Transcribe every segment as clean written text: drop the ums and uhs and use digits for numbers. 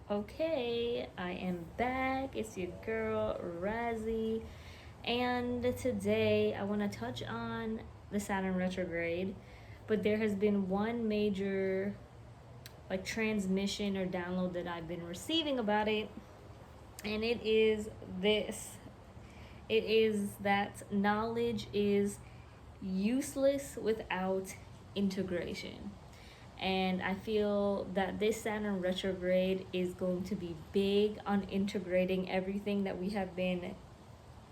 Okay, I am back. It's your girl, RAZY. And today I want to touch on the Saturn retrograde. But there has been one major transmission or download that I've been receiving about it. And it is this. It is that knowledge is useless without integration. And I feel that this Saturn retrograde is going to be big on integrating everything that we have been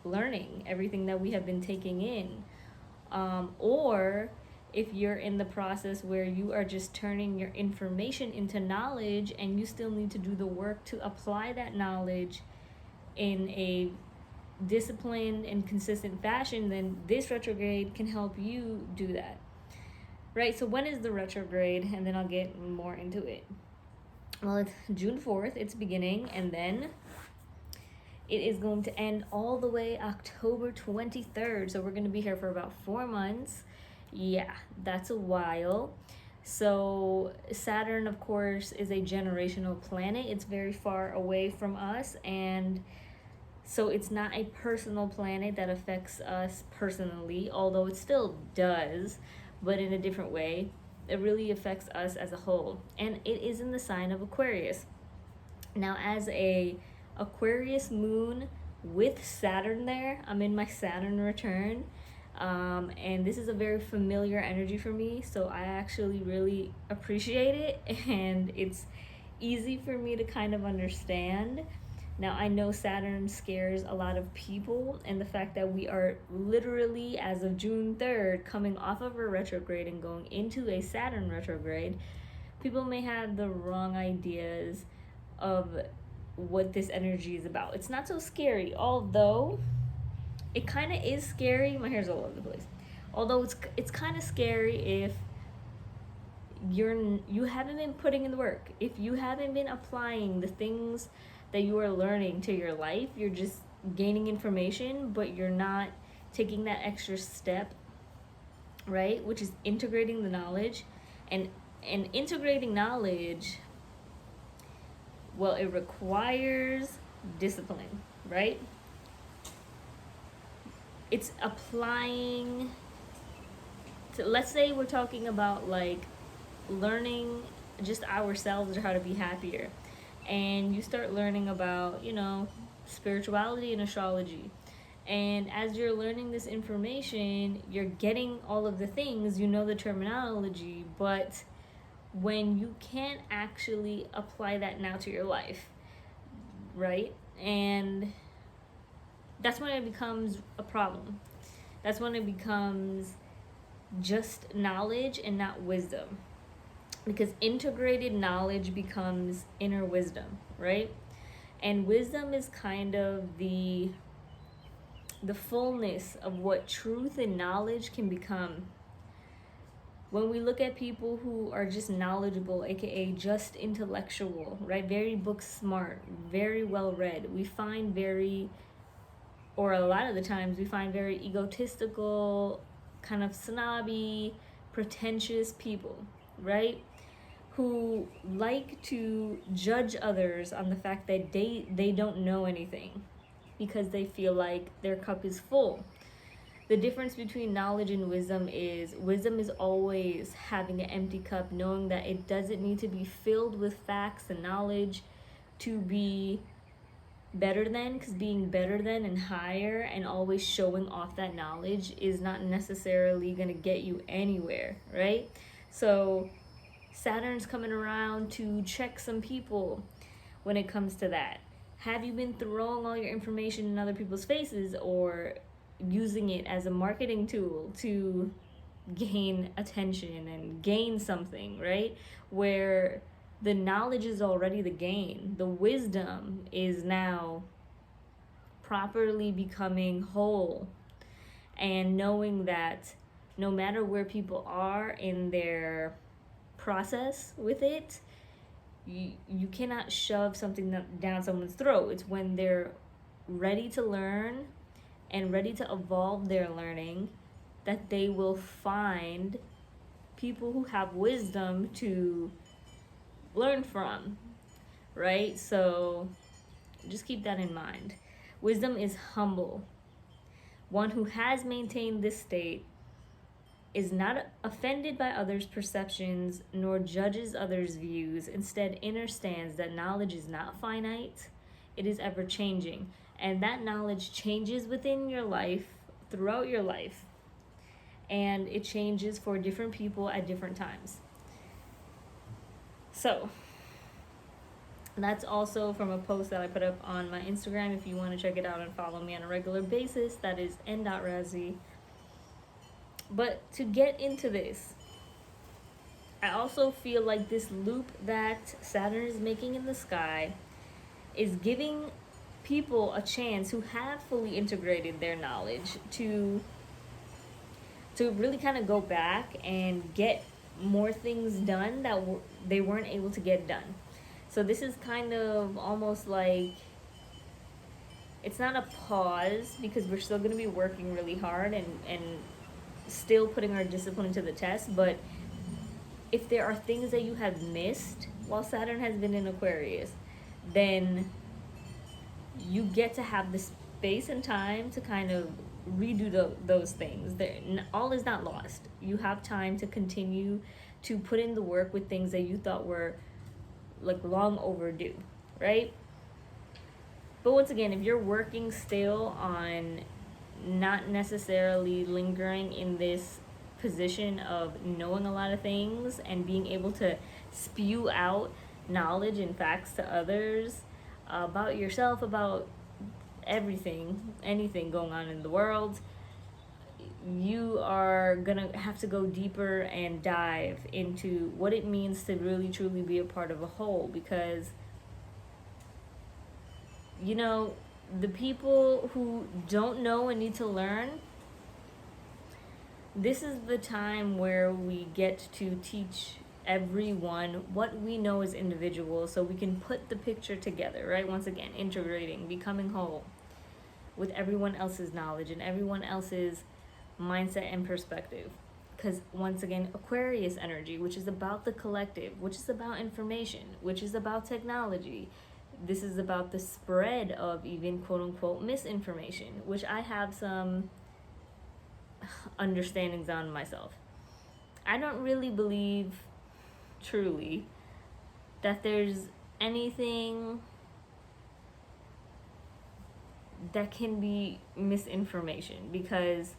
learning, everything that we have been taking in. Or if you're in the process where you are just turning your information into knowledge and you still need to do the work to apply that knowledge in a disciplined and consistent fashion, then this retrograde can help you do that. Right, so when is the retrograde? And then I'll get more into it. Well, it's June 4th, it's beginning, and then it is going to end all the way October 23rd. So we're going to be here for about 4 months. Yeah, that's a while. So Saturn, of course, is a generational planet. It's very far away from us, and so it's not a personal planet that affects us personally, although it still does, but in a different way. It really affects us as a whole. And it is in the sign of Aquarius. Now, as a Aquarius moon with Saturn there, I'm in my Saturn return. And this is a very familiar energy for me, so I actually really appreciate it, and it's easy for me to kind of understand. Now, I know Saturn scares a lot of people, and the fact that we are literally, as of June 3rd, coming off of a retrograde and going into a Saturn retrograde, people may have the wrong ideas of what this energy is about. It's not so scary, although it kind of is scary. My hair's all over the place. Although it's kind of scary if you haven't been putting in the work. If you haven't been applying the things that you are learning to your life, you're just gaining information, but you're not taking that extra step, right? Which is integrating the knowledge. And integrating knowledge, well, it requires discipline, right? It's applying to, let's say we're talking about learning just ourselves or how to be happier, and you start learning about spirituality and astrology, and as you're learning this information, you're getting all of the things, the terminology, but when you can't actually apply that now to your life, right? And that's when it becomes a problem. That's when it becomes just knowledge and not wisdom, because integrated knowledge becomes inner wisdom, right? And wisdom is kind of the fullness of what truth and knowledge can become. When we look at people who are just knowledgeable, aka just intellectual, right? Very book smart, very well read, we find or a lot of the times we find very egotistical, kind of snobby, pretentious people, right? Who like to judge others on the fact that they don't know anything because they feel like their cup is full. The difference between knowledge and wisdom is always having an empty cup, knowing that it doesn't need to be filled with facts and knowledge to be better than, because being better than and higher and always showing off that knowledge is not necessarily going to get you anywhere, right? So Saturn's coming around to check some people when it comes to that. Have you been throwing all your information in other people's faces, or using it as a marketing tool to gain attention and gain something, right? Where the knowledge is already the gain. The wisdom is now properly becoming whole and knowing that no matter where people are in their process with it, you cannot shove something down someone's throat. It's when they're ready to learn and ready to evolve their learning that they will find people who have wisdom to learn from, right? So just keep that in mind. Wisdom is humble. One who has maintained this state is not offended by others' perceptions nor judges others' views, instead understands that knowledge is not finite, it is ever changing, and that knowledge changes within your life, throughout your life, and it changes for different people at different times. So that's also from a post that I put up on my Instagram. If you want to check it out and follow me on a regular basis, that is n.razy. But to get into this, I also feel like this loop that Saturn is making in the sky is giving people a chance who have fully integrated their knowledge to really kind of go back and get more things done that they weren't able to get done. So this is kind of almost like, it's not a pause because we're still going to be working really hard and still putting our discipline to the test, but if there are things that you have missed while Saturn has been in Aquarius, then you get to have the space and time to kind of redo those things. All is not lost. You have time to continue to put in the work with things that you thought were like long overdue, right? But once again, if you're working still on not necessarily lingering in this position of knowing a lot of things and being able to spew out knowledge and facts to others about yourself, about anything going on in the world, you are gonna have to go deeper and dive into what it means to really truly be a part of a whole, because the people who don't know and need to learn, this is the time where we get to teach everyone what we know as individuals so we can put the picture together, right? Once again, integrating, becoming whole with everyone else's knowledge and everyone else's mindset and perspective. Because once again, Aquarius energy, which is about the collective, which is about information, which is about technology, this is about the spread of even quote-unquote misinformation, which I have some understandings on myself. I don't really believe truly that there's anything that can be misinformation, because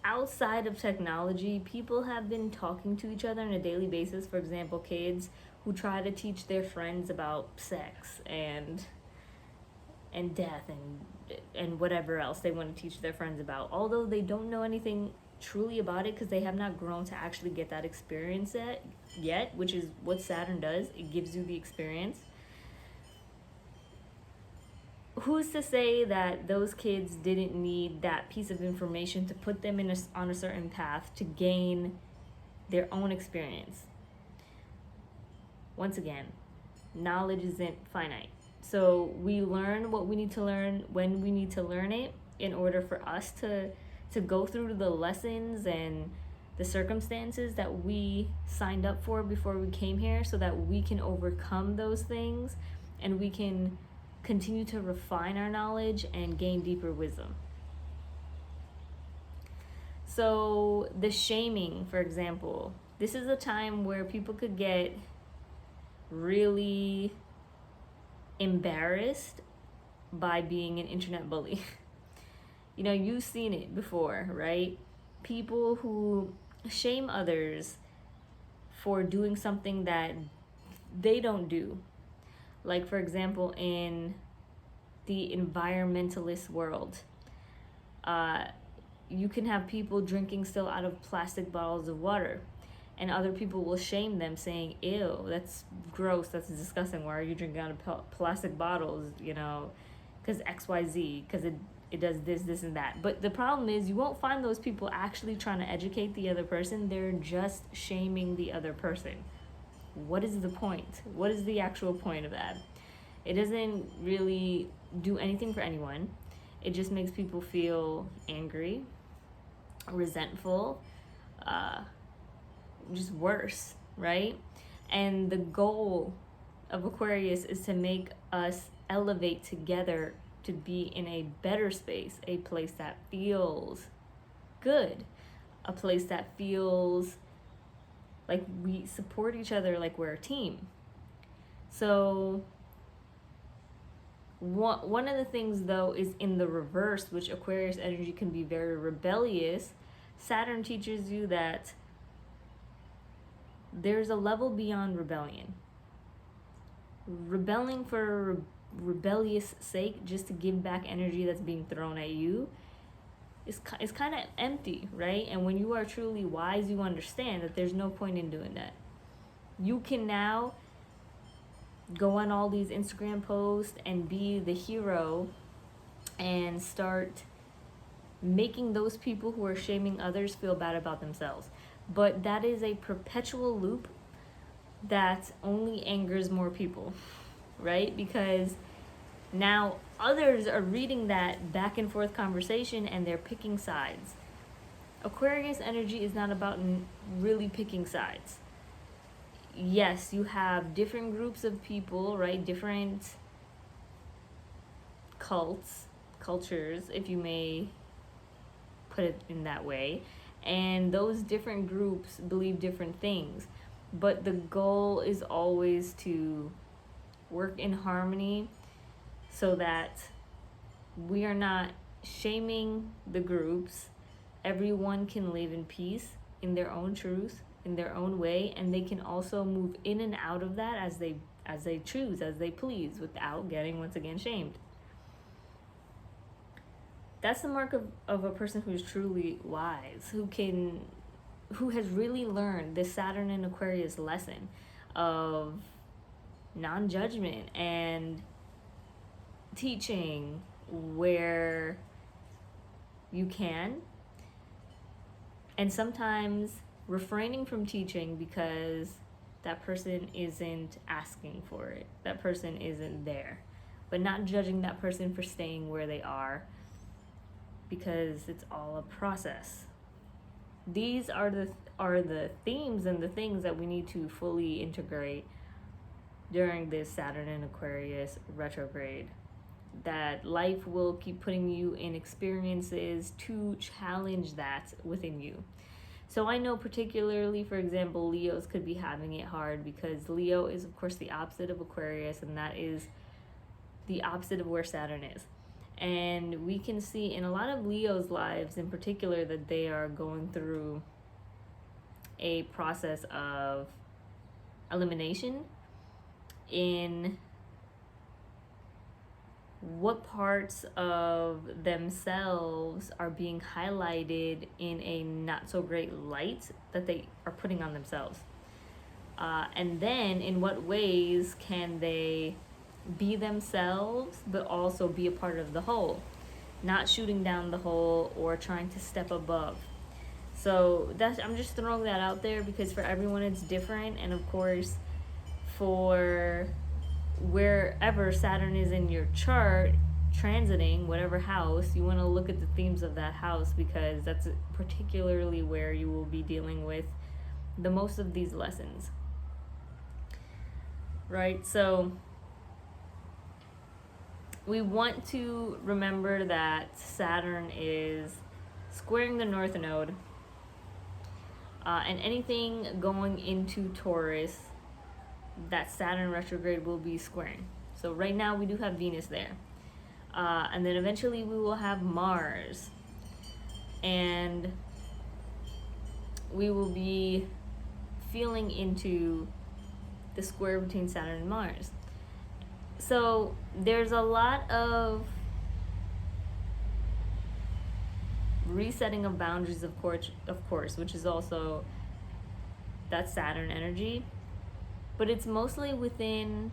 outside of technology, people have been talking to each other on a daily basis. For example, kids who try to teach their friends about sex and death and whatever else they want to teach their friends about, although they don't know anything truly about it because they have not grown to actually get that experience yet, which is what Saturn does. It gives you the experience. Who's to say that those kids didn't need that piece of information to put them on a certain path to gain their own experience? Once again, knowledge isn't finite. So we learn what we need to learn when we need to learn it in order for us to go through the lessons and the circumstances that we signed up for before we came here, so that we can overcome those things and we can continue to refine our knowledge and gain deeper wisdom. So the shaming, for example, this is a time where people could get really embarrassed by being an internet bully. You've seen it before, right? People who shame others for doing something that they don't do. Like, for example, in the environmentalist world, you can have people drinking still out of plastic bottles of water, and other people will shame them saying, ew, that's gross, that's disgusting, why are you drinking out of plastic bottles, because XYZ, because it does this and that. But the problem is, you won't find those people actually trying to educate the other person. They're just shaming the other person. What is the point? What is the actual point of that? It doesn't really do anything for anyone. It just makes people feel angry, resentful, just worse, right? And the goal of Aquarius is to make us elevate together to be in a better space, a place that feels good, a place that feels like we support each other, like we're a team. So one of the things, though, is in the reverse, which Aquarius energy can be very rebellious. Saturn teaches you that there's a level beyond rebellion. Rebelling for rebellious sake, just to give back energy that's being thrown at you, is kind of empty, right? And when you are truly wise, you understand that there's no point in doing that. You can now go on all these Instagram posts and be the hero and start making those people who are shaming others feel bad about themselves. But that is a perpetual loop that only angers more people, right? Because now others are reading that back and forth conversation and they're picking sides. Aquarius energy is not about really picking sides. Yes, you have different groups of people, right? Different cultures, if you may put it in that way. And those different groups believe different things. But the goal is always to work in harmony so that we are not shaming the groups. Everyone can live in peace, in their own truth, in their own way, and they can also move in and out of that as they choose, as they please, without getting, once again, shamed. That's the mark of a person who's truly wise, who has really learned this Saturn and Aquarius lesson of non-judgment and teaching where you can, and sometimes refraining from teaching because that person isn't asking for it, that person isn't there, but not judging that person for staying where they are, because it's all a process. These are the themes and the things that we need to fully integrate during this Saturn and Aquarius retrograde. That life will keep putting you in experiences to challenge that within you. So I know particularly, for example, Leos could be having it hard because Leo is, of course, the opposite of Aquarius, and that is the opposite of where Saturn is. And we can see in a lot of Leo's lives in particular that they are going through a process of elimination in what parts of themselves are being highlighted in a not so great light that they are putting on themselves. And then in what ways can they be themselves but also be a part of the whole, not shooting down the whole or trying to step above. So I'm just throwing that out there because for everyone it's different. And of course, for wherever Saturn is in your chart transiting, whatever house, you want to look at the themes of that house, because that's particularly where you will be dealing with the most of these lessons, right? So we want to remember that Saturn is squaring the North Node, and anything going into Taurus, that Saturn retrograde will be squaring. So right now we do have Venus there. And then eventually we will have Mars. And we will be feeling into the square between Saturn and Mars. So there's a lot of resetting of boundaries, of course, which is also that Saturn energy. But it's mostly within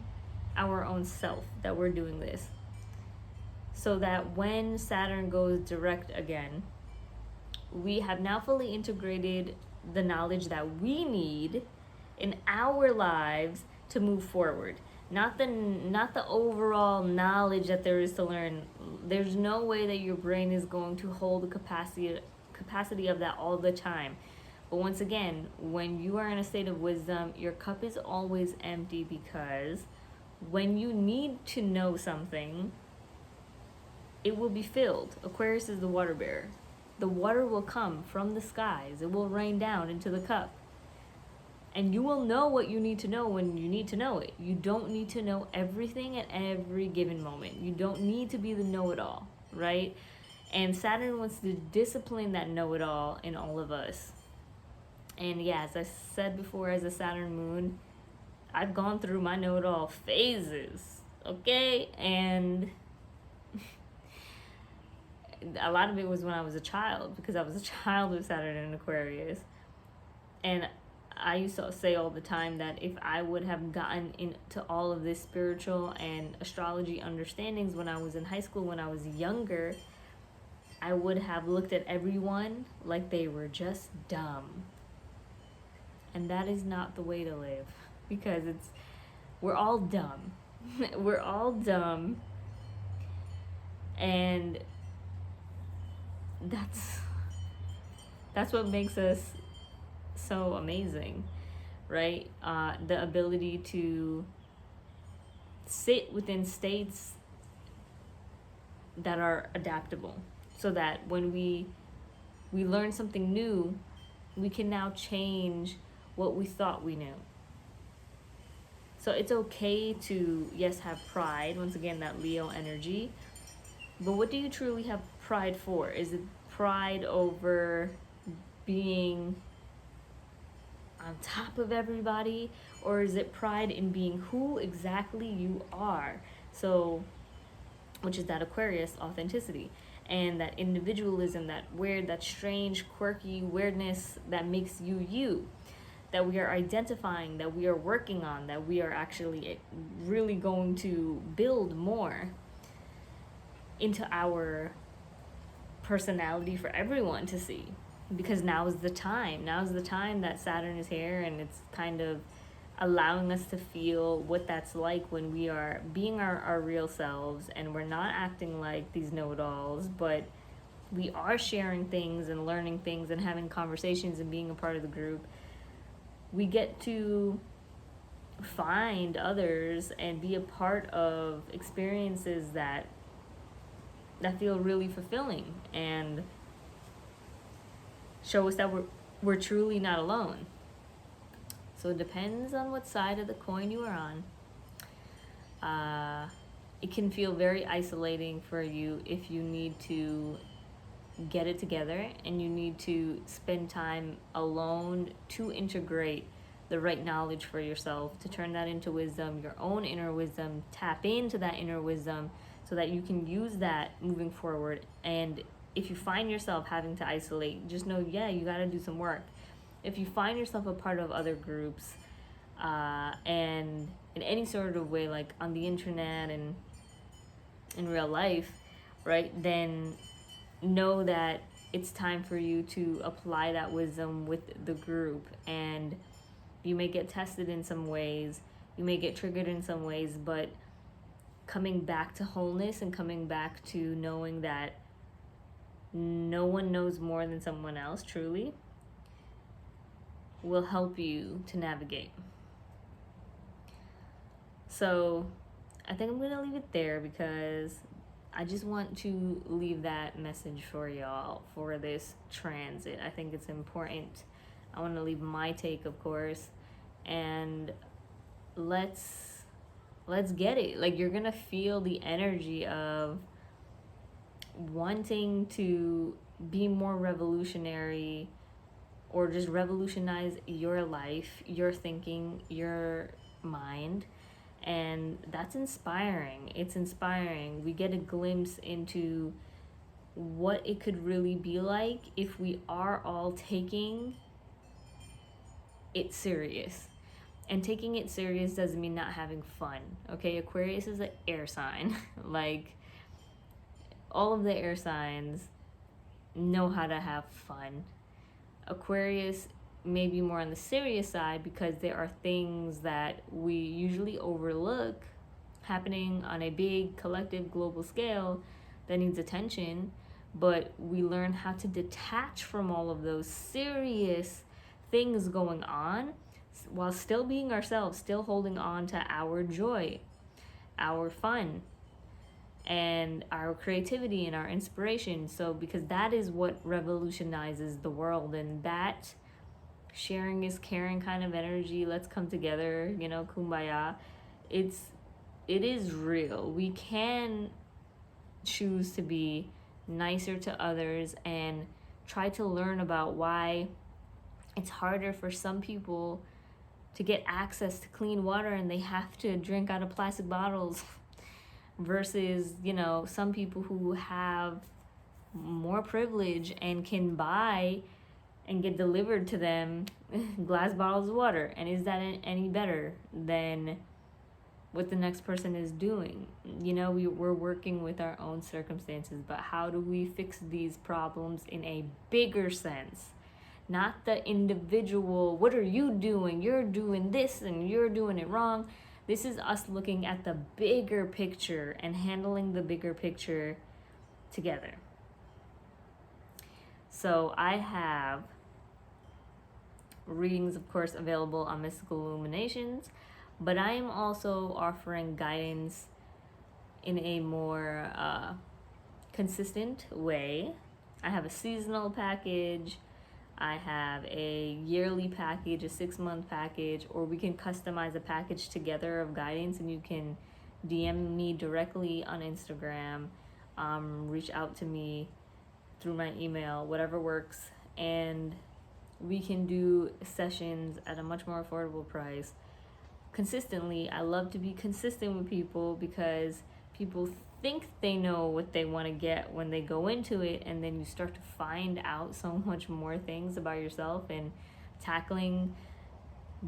our own self that we're doing this. So that when Saturn goes direct again, we have now fully integrated the knowledge that we need in our lives to move forward. Not the overall knowledge that there is to learn. There's no way that your brain is going to hold the capacity of that all the time. But once again, when you are in a state of wisdom, your cup is always empty, because when you need to know something, it will be filled. Aquarius is the water bearer. The water will come from the skies. It will rain down into the cup. And you will know what you need to know when you need to know it. You don't need to know everything at every given moment. You don't need to be the know-it-all, right? And Saturn wants to discipline that know-it-all in all of us. And yeah, as I said before, as a Saturn moon, I've gone through my know-it-all phases, okay? And a lot of it was when I was a child, because I was a child with Saturn in Aquarius. And I used to say all the time that if I would have gotten into all of this spiritual and astrology understandings when I was in high school, when I was younger, I would have looked at everyone like they were just dumb. And that is not the way to live, because we're all dumb. We're all dumb. And that's what makes us so amazing, right? The ability to sit within states that are adaptable, so that when we learn something new, we can now change what we thought we knew. So it's okay to, yes, have pride, once again, that Leo energy, but what do you truly have pride for? Is it pride over being on top of everybody, or is it pride in being who exactly you are? So, which is that Aquarius authenticity and that individualism, that weird, that strange, quirky weirdness that makes you you, that we are identifying, that we are working on, that we are actually really going to build more into our personality for everyone to see. Because now is the time that Saturn is here, and it's kind of allowing us to feel what that's like when we are being our real selves, and we're not acting like these know-it-alls, but we are sharing things and learning things and having conversations and being a part of the group. We get to find others and be a part of experiences that feel really fulfilling and show us that we're truly not alone. So it depends on what side of the coin you are on. It can feel very isolating for you if you need to get it together and you need to spend time alone to integrate the right knowledge for yourself, to turn that into wisdom, your own inner wisdom, tap into that inner wisdom so that you can use that moving forward. And if you find yourself having to isolate, just know, yeah, you got to do some work. If you find yourself a part of other groups, and in any sort of way, like on the internet and in real life, right, then know that it's time for you to apply that wisdom with the group. And you may get tested in some ways, you may get triggered in some ways, but coming back to wholeness and coming back to knowing that no one knows more than someone else, truly, will help you to navigate. So I think I'm gonna leave it there, because I just want to leave that message for y'all for this transit. I think it's important. I want to leave my take, of course, and let's get it. Like, you're gonna feel the energy of wanting to be more revolutionary, or just revolutionize your life, your thinking, your mind. And that's inspiring. It's inspiring. We get a glimpse into what it could really be like if we are all taking it serious. And taking it serious doesn't mean not having fun, okay? Aquarius is an air sign. Like, all of the air signs know how to have fun. Aquarius may be more on the serious side, because there are things that we usually overlook happening on a big collective global scale that needs attention, but we learn how to detach from all of those serious things going on while still being ourselves, still holding on to our joy, our fun, and our creativity and our inspiration. So, because that is what revolutionizes the world, and that sharing is caring kind of energy, let's come together, you know, kumbaya. It is real. We can choose to be nicer to others and try to learn about why it's harder for some people to get access to clean water and they have to drink out of plastic bottles versus, you know, some people who have more privilege and can buy and get delivered to them glass bottles of water. And is that any better than what the next person is doing? You know, we're working with our own circumstances, but how do we fix these problems in a bigger sense? Not the individual, what are you doing? You're doing this and you're doing it wrong. This is us looking at the bigger picture and handling the bigger picture together. So I have readings, of course, available on Mystical Illuminations, but I am also offering guidance in a more consistent way. I have a seasonal package, I have a yearly package, a 6-month package, or we can customize a package together of guidance, and you can DM me directly on Instagram, reach out to me through my email, whatever works, and we can do sessions at a much more affordable price consistently. I love to be consistent with people because people think they know what they want to get when they go into it, and then you start to find out so much more things about yourself and tackling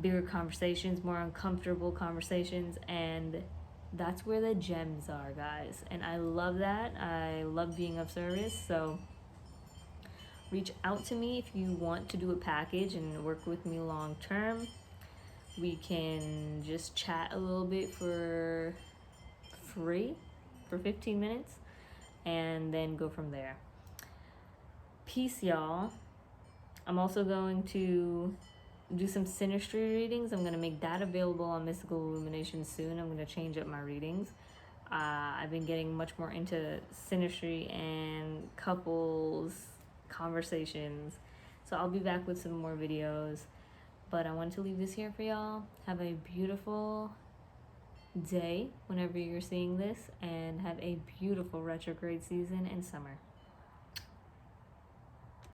bigger conversations, more uncomfortable conversations, and that's where the gems are, guys. And I love that. I love being of service. So reach out to me if you want to do a package and work with me long term. We can just chat a little bit for free for 15 minutes and then go from there. Peace, y'all. I'm also going to do some synastry readings. I'm going to make that available on Mystical Illumination soon. I'm going to change up my readings. I've been getting much more into synastry and couples conversations. So I'll be back with some more videos. But I wanted to leave this here for y'all. Have a beautiful day whenever you're seeing this, and have a beautiful retrograde season and summer.